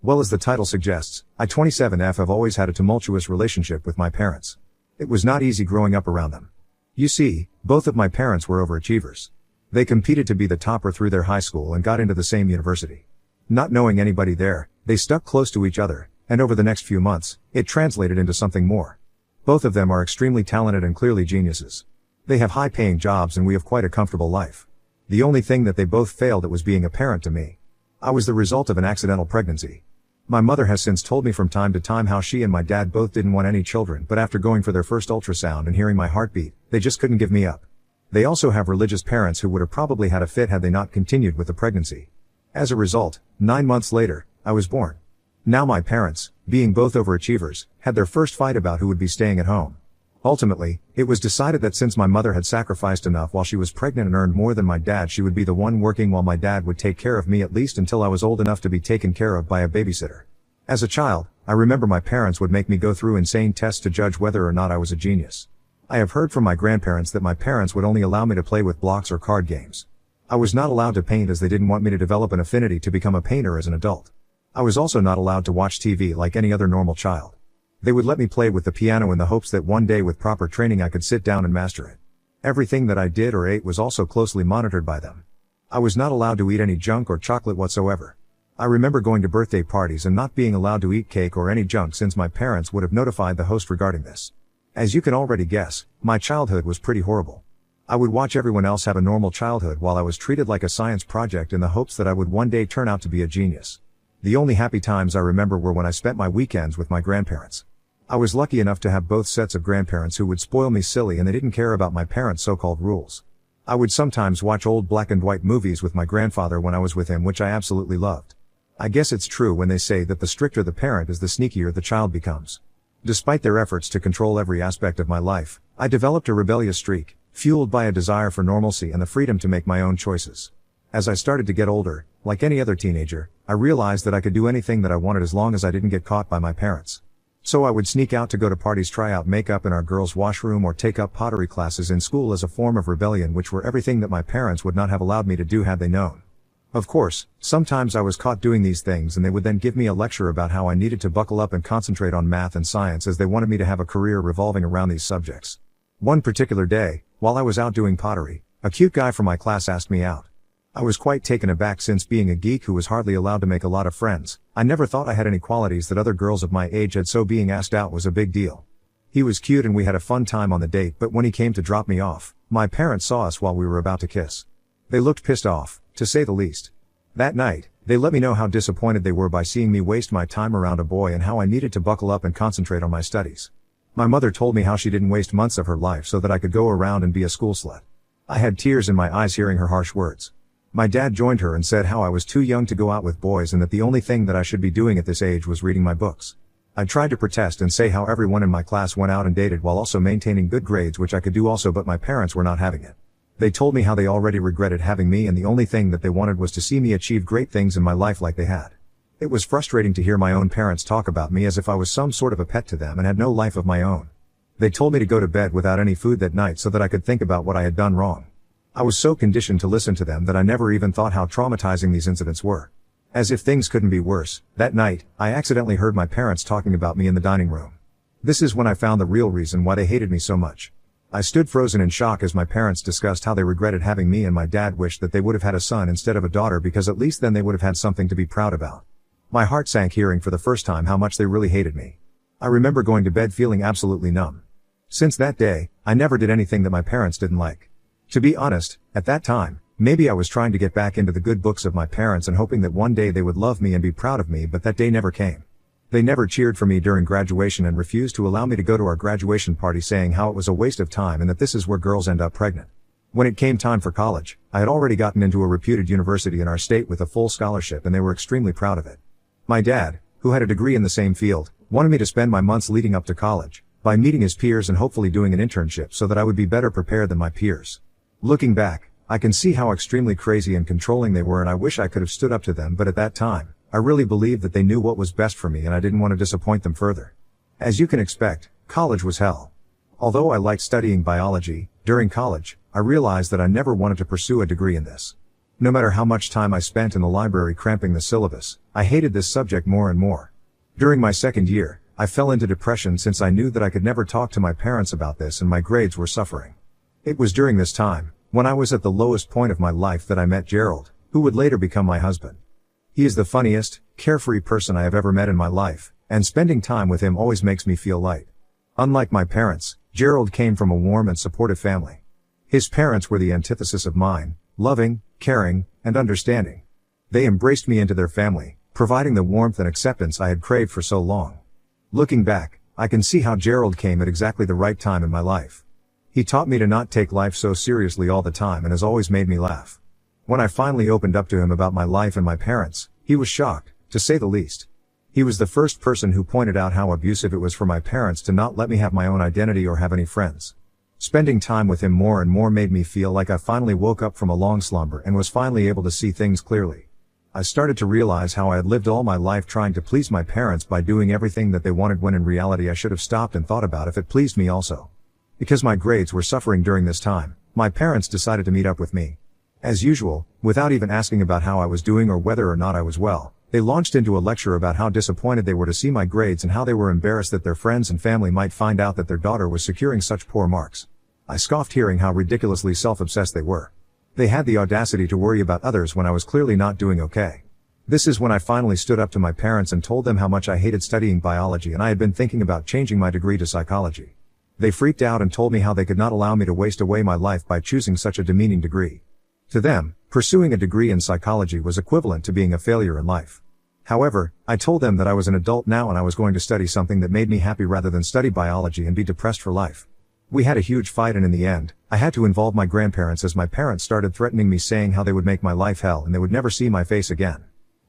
Well, as the title suggests, I 27F have always had a tumultuous relationship with my parents. It was not easy growing up around them. You see, both of my parents were overachievers. They competed to be the topper through their high school and got into the same university. Not knowing anybody there, they stuck close to each other, and over the next few months, it translated into something more. Both of them are extremely talented and clearly geniuses. They have high-paying jobs and we have quite a comfortable life. The only thing that they both failed at was being a parent to me. I was the result of an accidental pregnancy. My mother has since told me from time to time how she and my dad both didn't want any children, but after going for their first ultrasound and hearing my heartbeat, they just couldn't give me up. They also have religious parents who would have probably had a fit had they not continued with the pregnancy. As a result, 9 months later, I was born. Now my parents, being both overachievers, had their first fight about who would be staying at home. Ultimately, it was decided that since my mother had sacrificed enough while she was pregnant and earned more than my dad, she would be the one working while my dad would take care of me at least until I was old enough to be taken care of by a babysitter. As a child, I remember my parents would make me go through insane tests to judge whether or not I was a genius. I have heard from my grandparents that my parents would only allow me to play with blocks or card games. I was not allowed to paint as they didn't want me to develop an affinity to become a painter as an adult. I was also not allowed to watch TV like any other normal child. They would let me play with the piano in the hopes that one day with proper training I could sit down and master it. Everything that I did or ate was also closely monitored by them. I was not allowed to eat any junk or chocolate whatsoever. I remember going to birthday parties and not being allowed to eat cake or any junk since my parents would have notified the host regarding this. As you can already guess, my childhood was pretty horrible. I would watch everyone else have a normal childhood while I was treated like a science project in the hopes that I would one day turn out to be a genius. The only happy times I remember were when I spent my weekends with my grandparents. I was lucky enough to have both sets of grandparents who would spoil me silly and they didn't care about my parents' so-called rules. I would sometimes watch old black and white movies with my grandfather when I was with him, which I absolutely loved. I guess it's true when they say that the stricter the parent is, the sneakier the child becomes. Despite their efforts to control every aspect of my life, I developed a rebellious streak, fueled by a desire for normalcy and the freedom to make my own choices. As I started to get older, like any other teenager, I realized that I could do anything that I wanted as long as I didn't get caught by my parents. So I would sneak out to go to parties, try out makeup in our girls' washroom, or take up pottery classes in school as a form of rebellion, which were everything that my parents would not have allowed me to do had they known. Of course, sometimes I was caught doing these things and they would then give me a lecture about how I needed to buckle up and concentrate on math and science, as they wanted me to have a career revolving around these subjects. One particular day, while I was out doing pottery, a cute guy from my class asked me out. I was quite taken aback, since being a geek who was hardly allowed to make a lot of friends, I never thought I had any qualities that other girls of my age had, so being asked out was a big deal. He was cute and we had a fun time on the date, but when he came to drop me off, my parents saw us while we were about to kiss. They looked pissed off, to say the least. That night, they let me know how disappointed they were by seeing me waste my time around a boy and how I needed to buckle up and concentrate on my studies. My mother told me how she didn't waste months of her life so that I could go around and be a school slut. I had tears in my eyes hearing her harsh words. My dad joined her and said how I was too young to go out with boys and that the only thing that I should be doing at this age was reading my books. I tried to protest and say how everyone in my class went out and dated while also maintaining good grades, which I could do also, but my parents were not having it. They told me how they already regretted having me and the only thing that they wanted was to see me achieve great things in my life like they had. It was frustrating to hear my own parents talk about me as if I was some sort of a pet to them and had no life of my own. They told me to go to bed without any food that night so that I could think about what I had done wrong. I was so conditioned to listen to them that I never even thought how traumatizing these incidents were. As if things couldn't be worse, that night, I accidentally heard my parents talking about me in the dining room. This is when I found the real reason why they hated me so much. I stood frozen in shock as my parents discussed how they regretted having me and my dad wished that they would have had a son instead of a daughter, because at least then they would have had something to be proud about. My heart sank hearing for the first time how much they really hated me. I remember going to bed feeling absolutely numb. Since that day, I never did anything that my parents didn't like. To be honest, at that time, maybe I was trying to get back into the good books of my parents and hoping that one day they would love me and be proud of me, but that day never came. They never cheered for me during graduation and refused to allow me to go to our graduation party, saying how it was a waste of time and that this is where girls end up pregnant. When it came time for college, I had already gotten into a reputed university in our state with a full scholarship and they were extremely proud of it. My dad, who had a degree in the same field, wanted me to spend my months leading up to college by meeting his peers and hopefully doing an internship so that I would be better prepared than my peers. Looking back, I can see how extremely crazy and controlling they were, and I wish I could have stood up to them, but at that time, I really believed that they knew what was best for me and I didn't want to disappoint them further. As you can expect, college was hell. Although I liked studying biology, during college, I realized that I never wanted to pursue a degree in this. No matter how much time I spent in the library cramping the syllabus, I hated this subject more and more. During my second year, I fell into depression since I knew that I could never talk to my parents about this and my grades were suffering. It was during this time, when I was at the lowest point of my life, that I met Gerald, who would later become my husband. He is the funniest, carefree person I have ever met in my life, and spending time with him always makes me feel light. Unlike my parents, Gerald came from a warm and supportive family. His parents were the antithesis of mine, loving, caring, and understanding. They embraced me into their family, providing the warmth and acceptance I had craved for so long. Looking back, I can see how Gerald came at exactly the right time in my life. He taught me to not take life so seriously all the time and has always made me laugh. When I finally opened up to him about my life and my parents, he was shocked, to say the least. He was the first person who pointed out how abusive it was for my parents to not let me have my own identity or have any friends. Spending time with him more and more made me feel like I finally woke up from a long slumber and was finally able to see things clearly. I started to realize how I had lived all my life trying to please my parents by doing everything that they wanted, when in reality I should have stopped and thought about if it pleased me also. Because my grades were suffering during this time, my parents decided to meet up with me. As usual, without even asking about how I was doing or whether or not I was well, they launched into a lecture about how disappointed they were to see my grades and how they were embarrassed that their friends and family might find out that their daughter was securing such poor marks. I scoffed, hearing how ridiculously self-obsessed they were. They had the audacity to worry about others when I was clearly not doing okay. This is when I finally stood up to my parents and told them how much I hated studying biology and I had been thinking about changing my degree to psychology. They freaked out and told me how they could not allow me to waste away my life by choosing such a demeaning degree. To them, pursuing a degree in psychology was equivalent to being a failure in life. However, I told them that I was an adult now and I was going to study something that made me happy rather than study biology and be depressed for life. We had a huge fight and in the end, I had to involve my grandparents as my parents started threatening me, saying how they would make my life hell and they would never see my face again.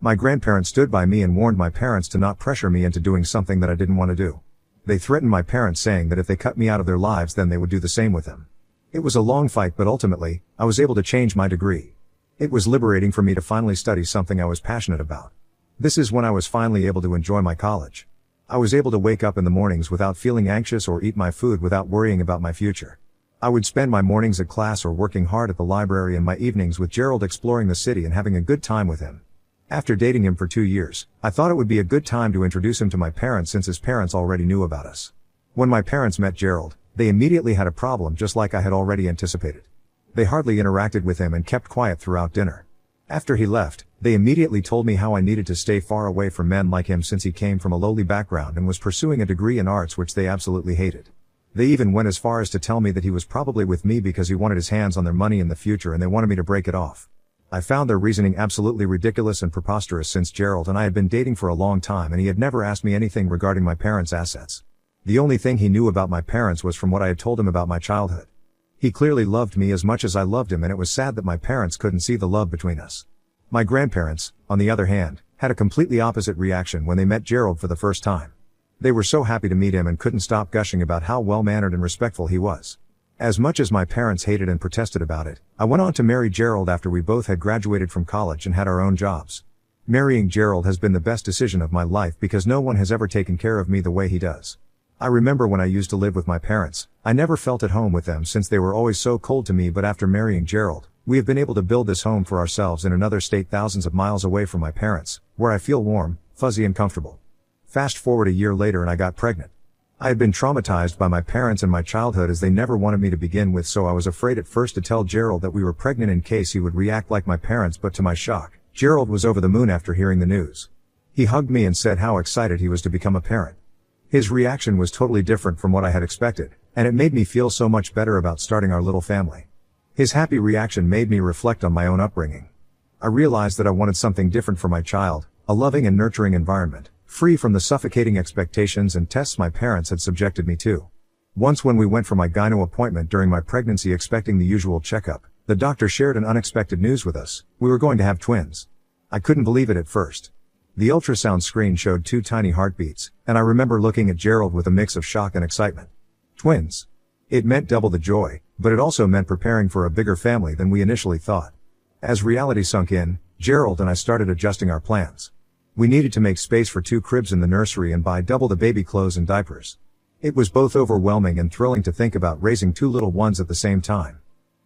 My grandparents stood by me and warned my parents to not pressure me into doing something that I didn't want to do. They threatened my parents, saying that if they cut me out of their lives then they would do the same with them. It was a long fight, but ultimately, I was able to change my degree. It was liberating for me to finally study something I was passionate about. This is when I was finally able to enjoy my college. I was able to wake up in the mornings without feeling anxious or eat my food without worrying about my future. I would spend my mornings at class or working hard at the library and my evenings with Gerald exploring the city and having a good time with him. After dating him for 2 years, I thought it would be a good time to introduce him to my parents since his parents already knew about us. When my parents met Gerald, they immediately had a problem, just like I had already anticipated. They hardly interacted with him and kept quiet throughout dinner. After he left, they immediately told me how I needed to stay far away from men like him since he came from a lowly background and was pursuing a degree in arts which they absolutely hated. They even went as far as to tell me that he was probably with me because he wanted his hands on their money in the future and they wanted me to break it off. I found their reasoning absolutely ridiculous and preposterous, since Gerald and I had been dating for a long time and he had never asked me anything regarding my parents' assets. The only thing he knew about my parents was from what I had told him about my childhood. He clearly loved me as much as I loved him, and it was sad that my parents couldn't see the love between us. My grandparents, on the other hand, had a completely opposite reaction when they met Gerald for the first time. They were so happy to meet him and couldn't stop gushing about how well-mannered and respectful he was. As much as my parents hated and protested about it, I went on to marry Gerald after we both had graduated from college and had our own jobs. Marrying Gerald has been the best decision of my life because no one has ever taken care of me the way he does. I remember when I used to live with my parents, I never felt at home with them since they were always so cold to me, but after marrying Gerald, we have been able to build this home for ourselves in another state thousands of miles away from my parents, where I feel warm, fuzzy and comfortable. Fast forward a year later and I got pregnant. I had been traumatized by my parents in my childhood as they never wanted me to begin with, so I was afraid at first to tell Gerald that we were pregnant in case he would react like my parents, but to my shock, Gerald was over the moon after hearing the news. He hugged me and said how excited he was to become a parent. His reaction was totally different from what I had expected, and it made me feel so much better about starting our little family. His happy reaction made me reflect on my own upbringing. I realized that I wanted something different for my child, a loving and nurturing environment, free from the suffocating expectations and tests my parents had subjected me to. Once when we went for my gyno appointment during my pregnancy expecting the usual checkup, the doctor shared an unexpected news with us: we were going to have twins. I couldn't believe it at first. The ultrasound screen showed 2 tiny heartbeats, and I remember looking at Gerald with a mix of shock and excitement. Twins. It meant double the joy, but it also meant preparing for a bigger family than we initially thought. As reality sunk in, Gerald and I started adjusting our plans. We needed to make space for 2 cribs in the nursery and buy double the baby clothes and diapers. It was both overwhelming and thrilling to think about raising 2 little ones at the same time.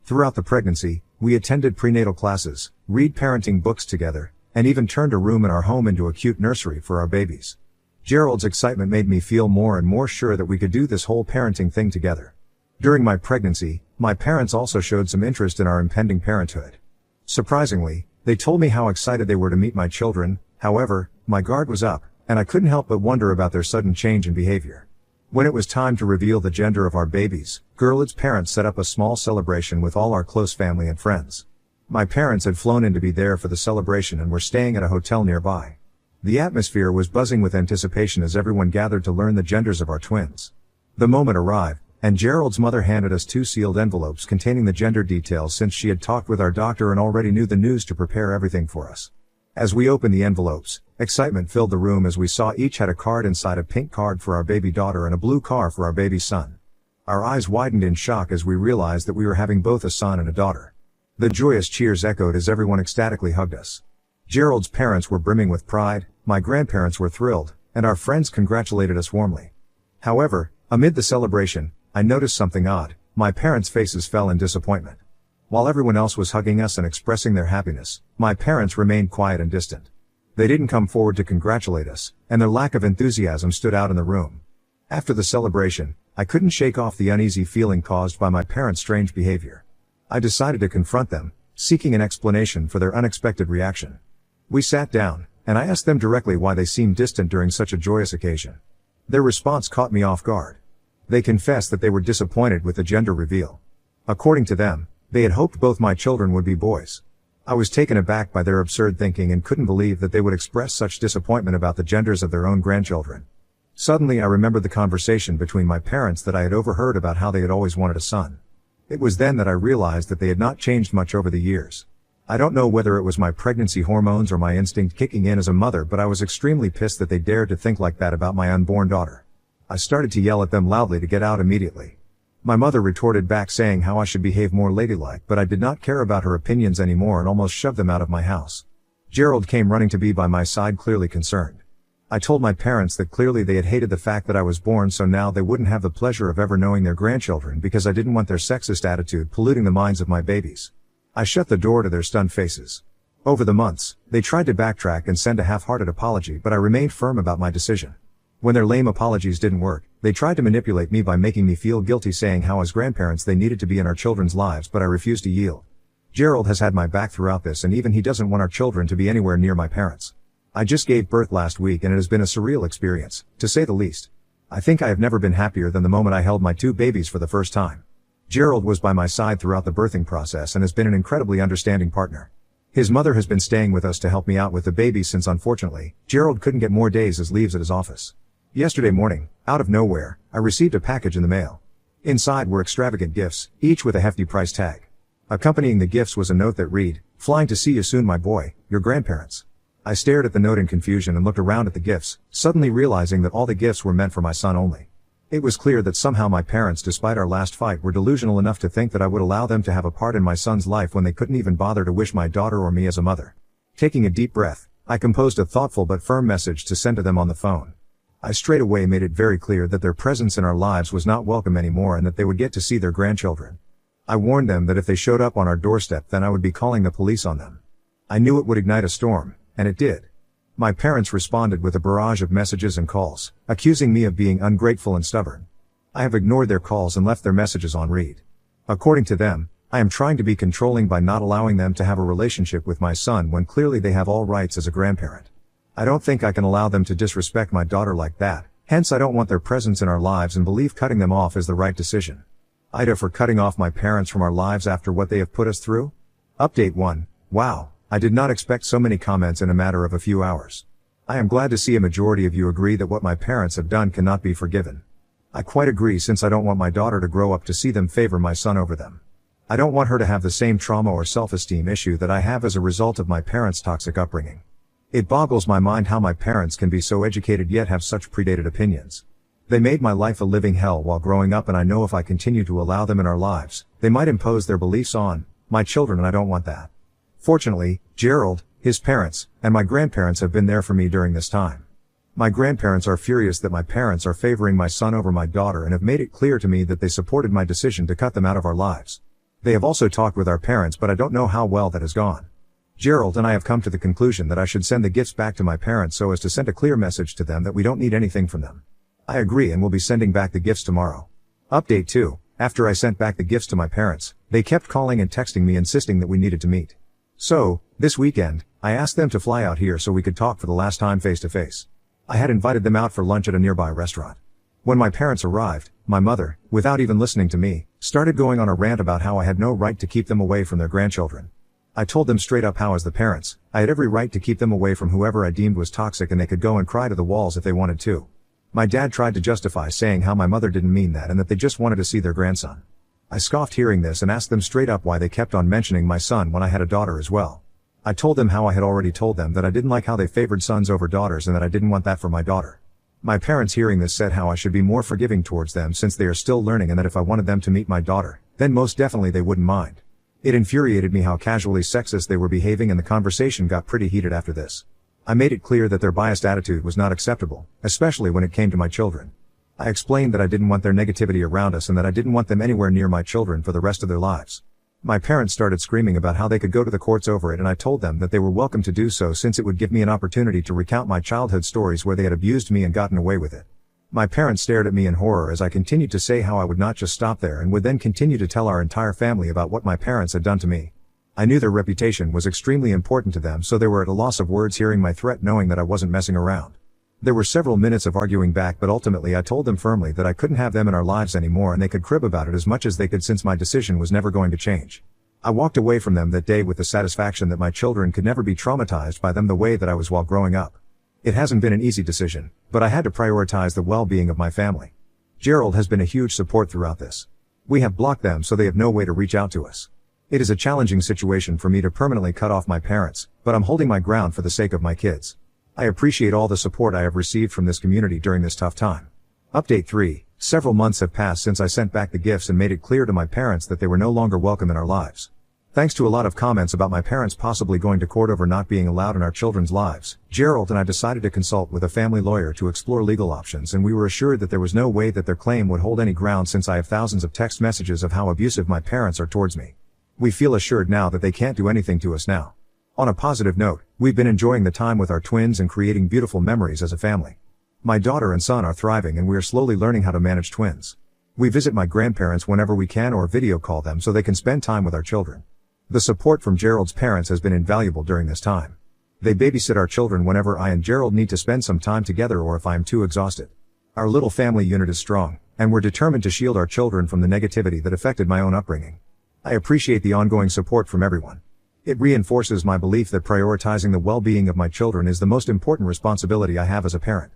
Throughout the pregnancy, We attended prenatal classes, read parenting books together, and even turned a room in our home into a cute nursery for our babies. Gerald's excitement made me feel more and more sure that we could do this whole parenting thing together. During my pregnancy, my parents also showed some interest in our impending parenthood. Surprisingly, they told me how excited they were to meet my children. However, my guard was up, and I couldn't help but wonder about their sudden change in behavior. When it was time to reveal the gender of our babies, Gerald's parents set up a small celebration with all our close family and friends. My parents had flown in to be there for the celebration and were staying at a hotel nearby. The atmosphere was buzzing with anticipation as everyone gathered to learn the genders of our twins. The moment arrived, and Gerald's mother handed us 2 sealed envelopes containing the gender details since she had talked with our doctor and already knew the news to prepare everything for us. As we opened the envelopes, excitement filled the room as we saw each had a card inside, a pink card for our baby daughter and a blue card for our baby son. Our eyes widened in shock as we realized that we were having both a son and a daughter. The joyous cheers echoed as everyone ecstatically hugged us. Gerald's parents were brimming with pride, my grandparents were thrilled, and our friends congratulated us warmly. However, amid the celebration, I noticed something odd. My parents' faces fell in disappointment. While everyone else was hugging us and expressing their happiness, my parents remained quiet and distant. They didn't come forward to congratulate us, and their lack of enthusiasm stood out in the room. After the celebration, I couldn't shake off the uneasy feeling caused by my parents' strange behavior. I decided to confront them, seeking an explanation for their unexpected reaction. We sat down, and I asked them directly why they seemed distant during such a joyous occasion. Their response caught me off guard. They confessed that they were disappointed with the gender reveal. According to them, they had hoped both my children would be boys. I was taken aback by their absurd thinking and couldn't believe that they would express such disappointment about the genders of their own grandchildren. Suddenly I remembered the conversation between my parents that I had overheard about how they had always wanted a son. It was then that I realized that they had not changed much over the years. I don't know whether it was my pregnancy hormones or my instinct kicking in as a mother, but I was extremely pissed that they dared to think like that about my unborn daughter. I started to yell at them loudly to get out immediately. My mother retorted back saying how I should behave more ladylike, but I did not care about her opinions anymore and almost shoved them out of my house. Gerald came running to be by my side, clearly concerned. I told my parents that clearly they had hated the fact that I was born, so now they wouldn't have the pleasure of ever knowing their grandchildren because I didn't want their sexist attitude polluting the minds of my babies. I shut the door to their stunned faces. Over the months, they tried to backtrack and send a half-hearted apology, but I remained firm about my decision. When their lame apologies didn't work, they tried to manipulate me by making me feel guilty, saying how as grandparents they needed to be in our children's lives, but I refused to yield. Gerald has had my back throughout this, and even he doesn't want our children to be anywhere near my parents. I just gave birth last week and it has been a surreal experience, to say the least. I think I have never been happier than the moment I held my 2 babies for the first time. Gerald was by my side throughout the birthing process and has been an incredibly understanding partner. His mother has been staying with us to help me out with the babies since unfortunately, Gerald couldn't get more days as leaves at his office. Yesterday morning, out of nowhere, I received a package in the mail. Inside were extravagant gifts, each with a hefty price tag. Accompanying the gifts was a note that read, "Flying to see you soon, my boy, your grandparents." I stared at the note in confusion and looked around at the gifts, suddenly realizing that all the gifts were meant for my son only. It was clear that somehow my parents, despite our last fight, were delusional enough to think that I would allow them to have a part in my son's life when they couldn't even bother to wish my daughter or me as a mother. Taking a deep breath, I composed a thoughtful but firm message to send to them on the phone. I straight away made it very clear that their presence in our lives was not welcome anymore and that they would get to see their grandchildren. I warned them that if they showed up on our doorstep, then I would be calling the police on them. I knew it would ignite a storm, and it did. My parents responded with a barrage of messages and calls, accusing me of being ungrateful and stubborn. I have ignored their calls and left their messages on read. According to them, I am trying to be controlling by not allowing them to have a relationship with my son when clearly they have all rights as a grandparent. I don't think I can allow them to disrespect my daughter like that, hence I don't want their presence in our lives and believe cutting them off is the right decision. Ida for cutting off my parents from our lives after what they have put us through? Update 1. Wow, I did not expect so many comments in a matter of a few hours. I am glad to see a majority of you agree that what my parents have done cannot be forgiven. I quite agree, since I don't want my daughter to grow up to see them favor my son over them. I don't want her to have the same trauma or self-esteem issue that I have as a result of my parents' toxic upbringing. It boggles my mind how my parents can be so educated yet have such predated opinions. They made my life a living hell while growing up, and I know if I continue to allow them in our lives, they might impose their beliefs on my children, and I don't want that. Fortunately, Gerald, his parents, and my grandparents have been there for me during this time. My grandparents are furious that my parents are favoring my son over my daughter and have made it clear to me that they supported my decision to cut them out of our lives. They have also talked with our parents, but I don't know how well that has gone. Gerald and I have come to the conclusion that I should send the gifts back to my parents so as to send a clear message to them that we don't need anything from them. I agree and will be sending back the gifts tomorrow. Update 2. After I sent back the gifts to my parents, they kept calling and texting me insisting that we needed to meet. So, this weekend, I asked them to fly out here so we could talk for the last time face to face. I had invited them out for lunch at a nearby restaurant. When my parents arrived, my mother, without even listening to me, started going on a rant about how I had no right to keep them away from their grandchildren. I told them straight up how as the parents, I had every right to keep them away from whoever I deemed was toxic and they could go and cry to the walls if they wanted to. My dad tried to justify saying how my mother didn't mean that and that they just wanted to see their grandson. I scoffed hearing this and asked them straight up why they kept on mentioning my son when I had a daughter as well. I told them how I had already told them that I didn't like how they favored sons over daughters and that I didn't want that for my daughter. My parents hearing this said how I should be more forgiving towards them since they are still learning and that if I wanted them to meet my daughter, then most definitely they wouldn't mind. It infuriated me how casually sexist they were behaving and the conversation got pretty heated after this. I made it clear that their biased attitude was not acceptable, especially when it came to my children. I explained that I didn't want their negativity around us and that I didn't want them anywhere near my children for the rest of their lives. My parents started screaming about how they could go to the courts over it and I told them that they were welcome to do so since it would give me an opportunity to recount my childhood stories where they had abused me and gotten away with it. My parents stared at me in horror as I continued to say how I would not just stop there and would then continue to tell our entire family about what my parents had done to me. I knew their reputation was extremely important to them, so they were at a loss of words hearing my threat knowing that I wasn't messing around. There were several minutes of arguing back, but ultimately I told them firmly that I couldn't have them in our lives anymore and they could crib about it as much as they could since my decision was never going to change. I walked away from them that day with the satisfaction that my children could never be traumatized by them the way that I was while growing up. It hasn't been an easy decision, but I had to prioritize the well-being of my family. Gerald has been a huge support throughout this. We have blocked them so they have no way to reach out to us. It is a challenging situation for me to permanently cut off my parents, but I'm holding my ground for the sake of my kids. I appreciate all the support I have received from this community during this tough time. Update 3. Several months have passed since I sent back the gifts and made it clear to my parents that they were no longer welcome in our lives. Thanks to a lot of comments about my parents possibly going to court over not being allowed in our children's lives, Gerald and I decided to consult with a family lawyer to explore legal options, and we were assured that there was no way that their claim would hold any ground since I have thousands of text messages of how abusive my parents are towards me. We feel assured now that they can't do anything to us now. On a positive note, we've been enjoying the time with our twins and creating beautiful memories as a family. My daughter and son are thriving and we are slowly learning how to manage twins. We visit my grandparents whenever we can or video call them so they can spend time with our children. The support from Gerald's parents has been invaluable during this time. They babysit our children whenever I and Gerald need to spend some time together or if I am too exhausted. Our little family unit is strong, and we're determined to shield our children from the negativity that affected my own upbringing. I appreciate the ongoing support from everyone. It reinforces my belief that prioritizing the well-being of my children is the most important responsibility I have as a parent.